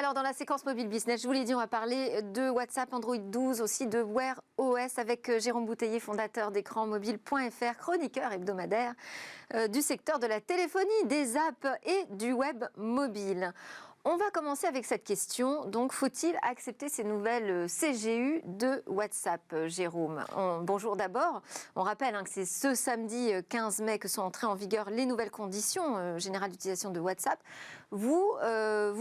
Alors, dans la séquence Mobile Business, je vous l'ai dit, on va parler de WhatsApp, Android 12, aussi de Wear OS avec Jérôme Bouteiller, fondateur d'écranmobile.fr, chroniqueur hebdomadaire du secteur de la téléphonie, des apps et du web mobile. On va commencer avec cette question. Donc, faut-il accepter ces nouvelles CGU de WhatsApp, Jérôme? Bonjour d'abord. On rappelle que c'est ce samedi 15 mai que sont entrées en vigueur les nouvelles conditions générales d'utilisation de WhatsApp. Vous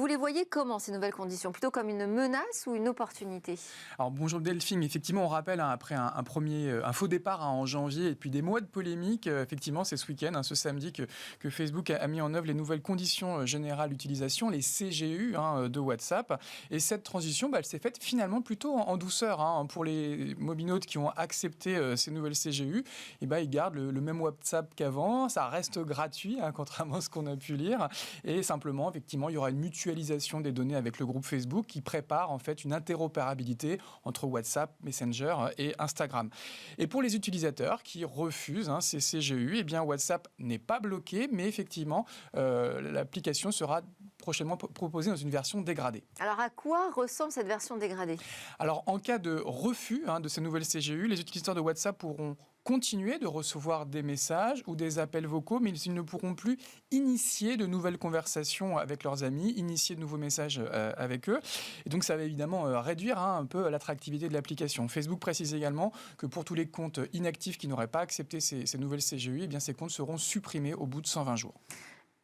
les voyez comment, ces nouvelles conditions? Plutôt comme une menace ou une opportunité? Alors, bonjour Delphine. Effectivement, on rappelle, après un faux départ en janvier et puis des mois de polémique, effectivement, c'est ce week-end, ce samedi, que Facebook a mis en œuvre les nouvelles conditions générales d'utilisation, les CGU de WhatsApp. Et cette transition, elle s'est faite finalement plutôt en douceur. Pour les mobinautes qui ont accepté ces nouvelles CGU, ils gardent le même WhatsApp qu'avant. Ça reste gratuit, contrairement à ce qu'on a pu lire. Et simplement, effectivement, il y aura une mutualisation des données avec le groupe Facebook qui prépare en fait une interopérabilité entre WhatsApp, Messenger et Instagram. Et pour les utilisateurs qui refusent ces CGU, WhatsApp n'est pas bloqué, mais effectivement, l'application sera prochainement proposée dans une version dégradée. Alors, à quoi ressemble cette version dégradée? Alors, en cas de refus de ces nouvelles CGU, les utilisateurs de WhatsApp pourront continuer de recevoir des messages ou des appels vocaux, mais ils ne pourront plus initier de nouvelles conversations avec leurs amis, initier de nouveaux messages avec eux. Et donc, ça va évidemment réduire un peu l'attractivité de l'application. Facebook précise également que pour tous les comptes inactifs qui n'auraient pas accepté ces nouvelles CGU, ces comptes seront supprimés au bout de 120 jours.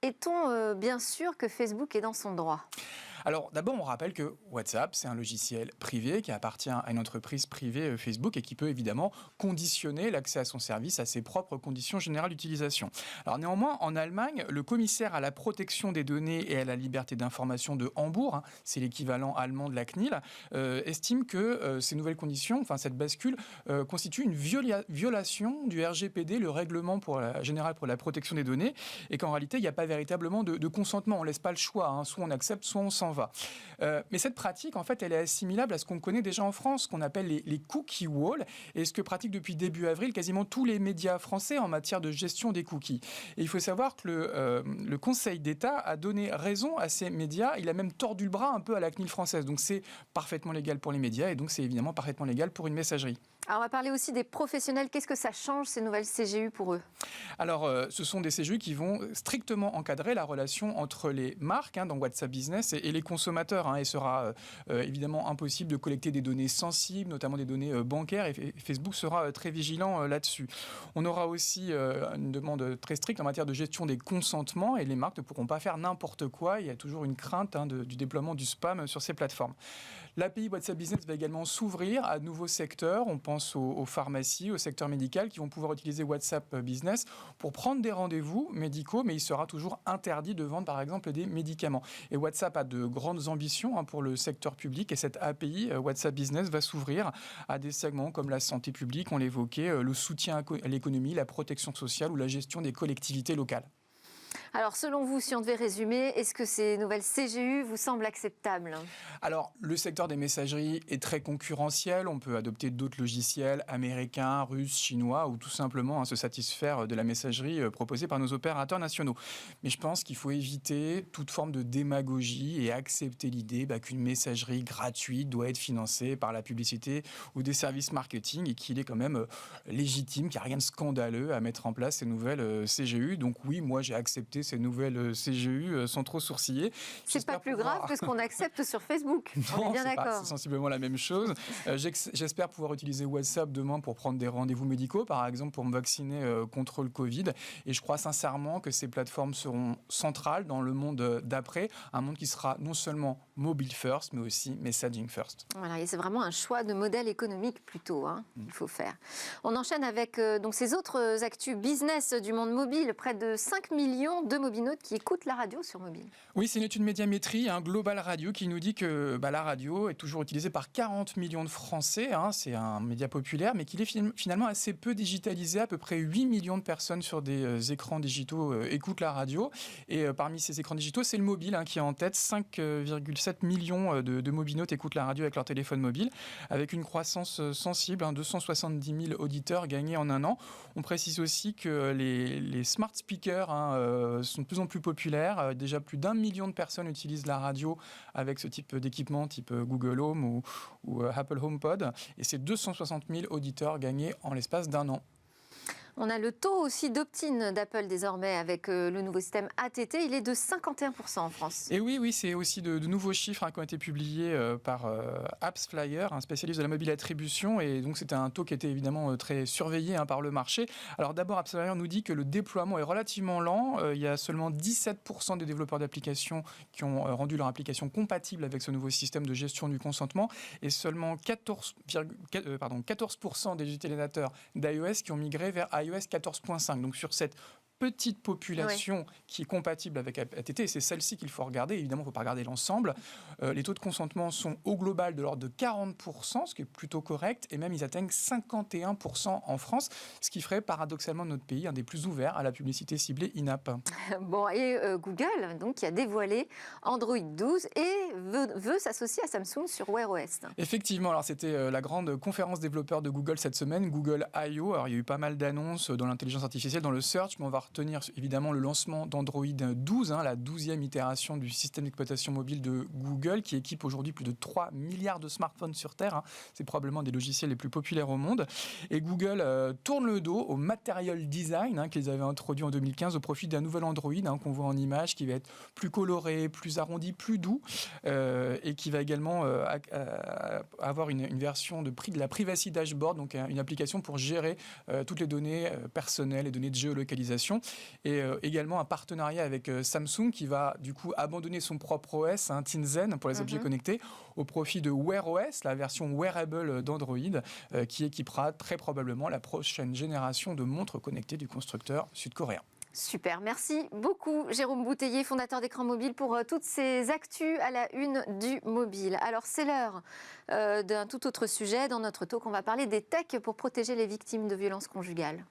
Est-on bien sûr que Facebook est dans son droit? Alors d'abord, on rappelle que WhatsApp, c'est un logiciel privé qui appartient à une entreprise privée Facebook et qui peut évidemment conditionner l'accès à son service à ses propres conditions générales d'utilisation. Alors néanmoins, en Allemagne, le commissaire à la protection des données et à la liberté d'information de Hambourg, c'est l'équivalent allemand de la CNIL, estime que ces nouvelles conditions, cette bascule, constitue une violation du RGPD, le règlement général pour la protection des données, et qu'en réalité, il n'y a pas véritablement de consentement. On ne laisse pas le choix, soit on accepte, soit on s'en va. Mais cette pratique, en fait, elle est assimilable à ce qu'on connaît déjà en France, qu'on appelle les cookie walls, et ce que pratiquent depuis début avril quasiment tous les médias français en matière de gestion des cookies. Et il faut savoir que le Conseil d'État a donné raison à ces médias. Il a même tordu le bras un peu à la CNIL française. Donc c'est parfaitement légal pour les médias et donc c'est évidemment parfaitement légal pour une messagerie. Alors on va parler aussi des professionnels. Qu'est-ce que ça change, ces nouvelles CGU, pour eux? Alors, ce sont des CGU qui vont strictement encadrer la relation entre les marques, dans WhatsApp Business, et les consommateurs. Il sera évidemment impossible de collecter des données sensibles, notamment des données bancaires, et Facebook sera très vigilant là-dessus. On aura aussi une demande très stricte en matière de gestion des consentements, et les marques ne pourront pas faire n'importe quoi. Il y a toujours une crainte du déploiement du spam sur ces plateformes. L'API WhatsApp Business va également s'ouvrir à de nouveaux secteurs. On pense aux pharmacies, au secteur médical, qui vont pouvoir utiliser WhatsApp Business pour prendre des rendez-vous médicaux, mais il sera toujours interdit de vendre, par exemple, des médicaments. Et WhatsApp a de grandes ambitions pour le secteur public, et cette API WhatsApp Business va s'ouvrir à des segments comme la santé publique, on l'évoquait, le soutien à l'économie, la protection sociale ou la gestion des collectivités locales. Alors, selon vous, si on devait résumer, est-ce que ces nouvelles CGU vous semblent acceptables? Alors, le secteur des messageries est très concurrentiel. On peut adopter d'autres logiciels américains, russes, chinois, ou tout simplement se satisfaire de la messagerie proposée par nos opérateurs nationaux. Mais je pense qu'il faut éviter toute forme de démagogie et accepter l'idée qu'une messagerie gratuite doit être financée par la publicité ou des services marketing, et qu'il est quand même légitime, qu'il n'y a rien de scandaleux à mettre en place ces nouvelles CGU. Donc oui, moi j'ai accepté ces nouvelles CGU sans trop sourciller. C'est pas plus grave que ce qu'on accepte sur Facebook. Non, on est bien d'accord. C'est sensiblement la même chose. J'espère pouvoir utiliser WhatsApp demain pour prendre des rendez-vous médicaux, par exemple pour me vacciner contre le Covid. Et je crois sincèrement que ces plateformes seront centrales dans le monde d'après, un monde qui sera non seulement mobile first, mais aussi messaging first. Voilà, et c'est vraiment un choix de modèle économique plutôt, qu'il faut faire. On enchaîne avec donc ces autres actus business du monde mobile. Près de 5 millions de mobinautes qui écoutent la radio sur mobile. Oui, c'est une étude Médiamétrie, Global Radio, qui nous dit que la radio est toujours utilisée par 40 millions de Français. C'est un média populaire, mais qu'il est finalement assez peu digitalisé. À peu près 8 millions de personnes sur des écrans digitaux écoutent la radio. Et parmi ces écrans digitaux, c'est le mobile qui est en tête. 5,7 millions de mobinautes écoutent la radio avec leur téléphone mobile, avec une croissance sensible, 270 000 auditeurs gagnés en un an. On précise aussi que les smart speakers sont de plus en plus populaires. Déjà plus d'1 million de personnes utilisent la radio avec ce type d'équipement, type Google Home ou Apple HomePod. Et c'est 260 000 auditeurs gagnés en l'espace d'1 an. On a le taux aussi d'opt-in d'Apple désormais avec le nouveau système ATT. Il est de 51% en France. Et oui, c'est aussi de nouveaux chiffres qui ont été publiés par AppsFlyer, un spécialiste de la mobile attribution. Et donc, c'était un taux qui était évidemment très surveillé par le marché. Alors d'abord, AppsFlyer nous dit que le déploiement est relativement lent. Il y a seulement 17% des développeurs d'applications qui ont rendu leur application compatible avec ce nouveau système de gestion du consentement. Et seulement 14% des utilisateurs d'iOS qui ont migré vers iOS 14.5. Donc sur cette petite population qui est compatible avec ATT, et c'est celle-ci qu'il faut regarder. Évidemment, il ne faut pas regarder l'ensemble. Les taux de consentement sont au global de l'ordre de 40%, ce qui est plutôt correct, et même ils atteignent 51% en France, ce qui ferait paradoxalement notre pays un des plus ouverts à la publicité ciblée in-app. Bon, et Google, donc, qui a dévoilé Android 12 et veut s'associer à Samsung sur Wear OS. Effectivement, alors c'était la grande conférence développeurs de Google cette semaine, Google I.O. Alors il y a eu pas mal d'annonces dans l'intelligence artificielle, dans le search, mais on va retenir évidemment le lancement d'Android 12, la 12e itération du système d'exploitation mobile de Google, qui équipe aujourd'hui plus de 3 milliards de smartphones sur Terre. C'est probablement un des logiciels les plus populaires au monde. Et Google tourne le dos au material design qu'ils avaient introduit en 2015 au profit d'un nouvel Android qu'on voit en image, qui va être plus coloré, plus arrondi, plus doux, et qui va également avoir une version de la Privacy Dashboard, donc une application pour gérer toutes les données personnelles et données de géolocalisation. Et également un partenariat avec Samsung qui va du coup abandonner son propre OS, Tizen, pour les objets connectés, au profit de Wear OS, la version wearable d'Android, qui équipera très probablement la prochaine génération de montres connectées du constructeur sud-coréen. Super, merci beaucoup Jérôme Bouteiller, fondateur d'Écran Mobile, pour toutes ces actus à la une du mobile. Alors c'est l'heure d'un tout autre sujet dans notre talk. On va parler des techs pour protéger les victimes de violences conjugales.